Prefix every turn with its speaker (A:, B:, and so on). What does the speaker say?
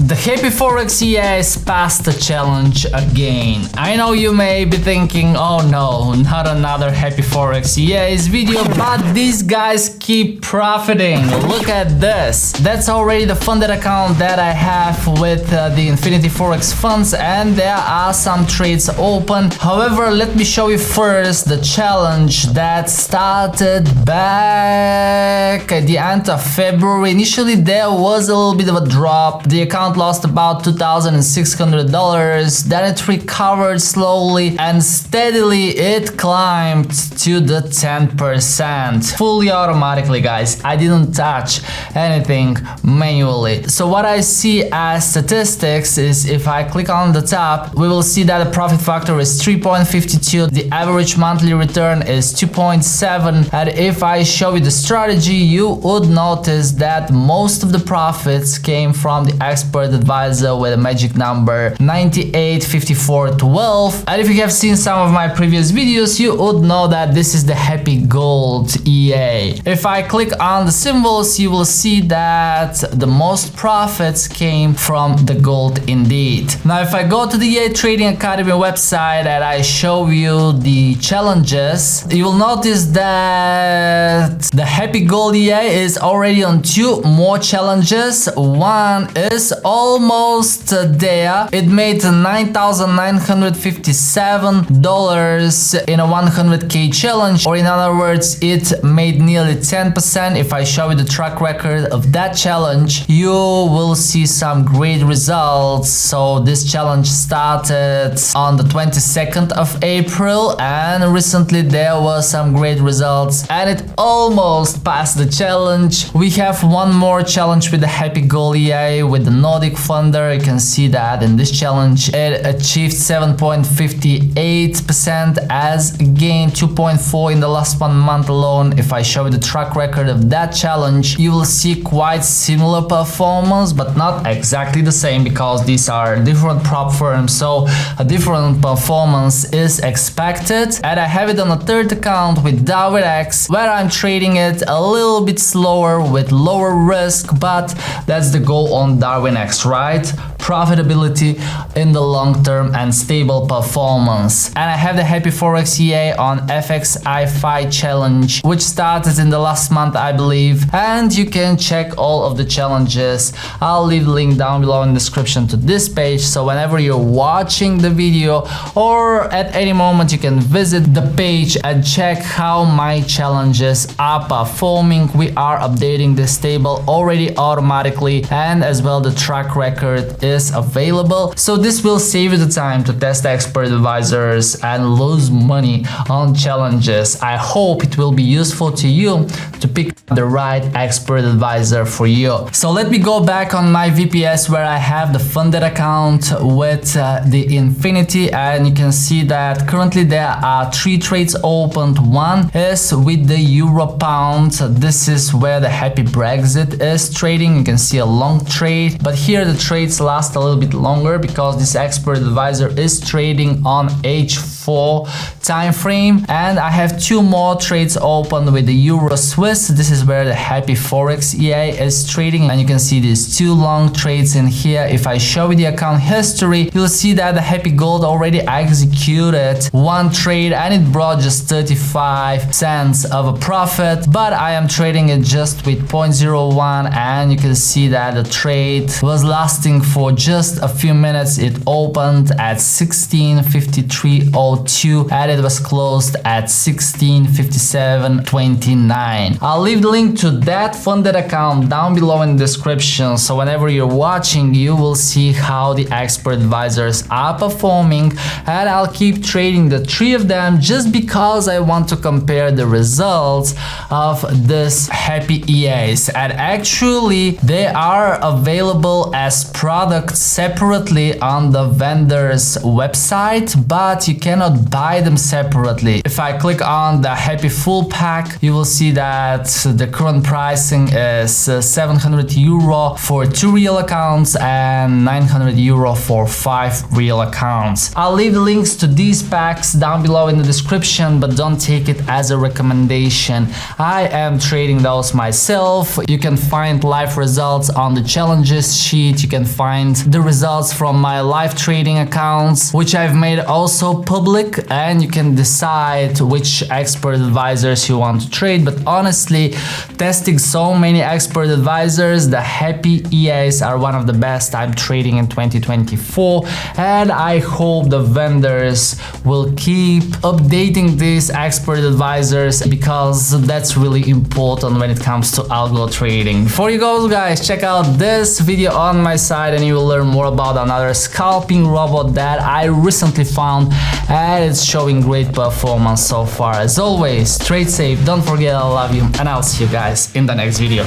A: The Happy Forex EAs passed the challenge again. I know you may be thinking, oh no, not another Happy Forex EAs video, but these guys keep profiting. Look at this. That's already the funded account that I have with the Infinity Forex funds, and there are some trades open. However, let me show you first the challenge that started back at the end of February. Initially there was a little bit of a drop. The account lost about $2,600, then it recovered slowly and steadily it climbed to the 10%, fully automatically, guys. I didn't touch anything manually. So what I see as statistics is, if I click on the top, we will see that the profit factor is 3.52, the average monthly return is 2.7, and if I show you the strategy, you would notice that most of the profits came from the expert advisor with a magic number 985412. And if you have seen some of my previous videos, you would know that this is the Happy Gold EA. If I click on the symbols, you will see that the most profits came from the gold indeed. Now if I go to the EA Trading Academy website and I show you the challenges, you will notice that the Happy Gold EA is already on 2 more challenges. One is almost there. It made $9,957 in a 100k challenge, or in other words, it made nearly 10%. If I show you the track record of that challenge, you will see some great results. So this challenge started on the 22nd of April, and recently there was some great results and it almost passed the challenge. We have one more challenge with the Happy Gold EA with the Nordic funder. You can see that in this challenge it achieved 7.58% as gain 2.4 in the last 1 month alone. If I show you the track record of that challenge, you will see quite similar performance, but not exactly the same because these are different prop firms, so a different performance is expected. And I have it on a third account with DarwinX, where I'm trading it a little bit slower with lower risk, but that's the goal on DarwinX, right? Profitability in the long term and stable performance. And I have the Happy Forex EA on FXI5 challenge, which started in the last month, I believe, and you can check all of the challenges. I'll leave the link down below in the description to this page, so whenever you're watching the video or at any moment you can visit the page and check how my challenges are performing. We are updating this table already automatically, and as well the track record is available, so this will save you the time to test expert advisors and lose money on challenges. I hope it will be useful to you to pick the right expert advisor for you. So let me go back on my VPS where I have the funded account with the Infinity, and you can see that currently there are 3 trades opened. One is with the Euro Pound. This is where the Happy Brexit is trading. You can see a long trade, but here the trades last a little bit longer because this expert advisor is trading on H4 time frame. And I have 2 more trades open with the Euro Swiss. This is where the Happy Forex EA is trading, and you can see these 2 long trades in here. If I show you the account history, you'll see that the Happy Gold already executed 1 trade and it brought just 35 cents of a profit, but I am trading it just with 0.01, and you can see that the trade was lasting for just a few minutes. It opened at 16:53.02 and it was closed at 16:57.29. I'll leave the link to that funded account down below in the description, so whenever you're watching you will see how the expert advisors are performing, and I'll keep trading the 3 of them just because I want to compare the results of this Happy EAs. And actually they are available as products separately on the vendor's website, but you can cannot buy them separately. If I click on the Happy Full Pack, you will see that the current pricing is 700 euro for 2 real accounts and 900 euro for 5 real accounts. I'll leave the links to these packs down below in the description, but don't take it as a recommendation. I am trading those myself. You can find live results on the challenges sheet. You can find the results from my live trading accounts, which I've made also public, and you can decide which expert advisors you want to trade. But honestly, testing so many expert advisors, the Happy EAs are one of the best I'm trading in 2024, and I hope the vendors will keep updating these expert advisors, because that's really important when it comes to algo trading. Before you go, guys, check out this video on my side and you will learn more about another scalping robot that I recently found, and it's showing great performance so far. As always, trade safe, don't forget I love you, and I'll see you guys in the next video.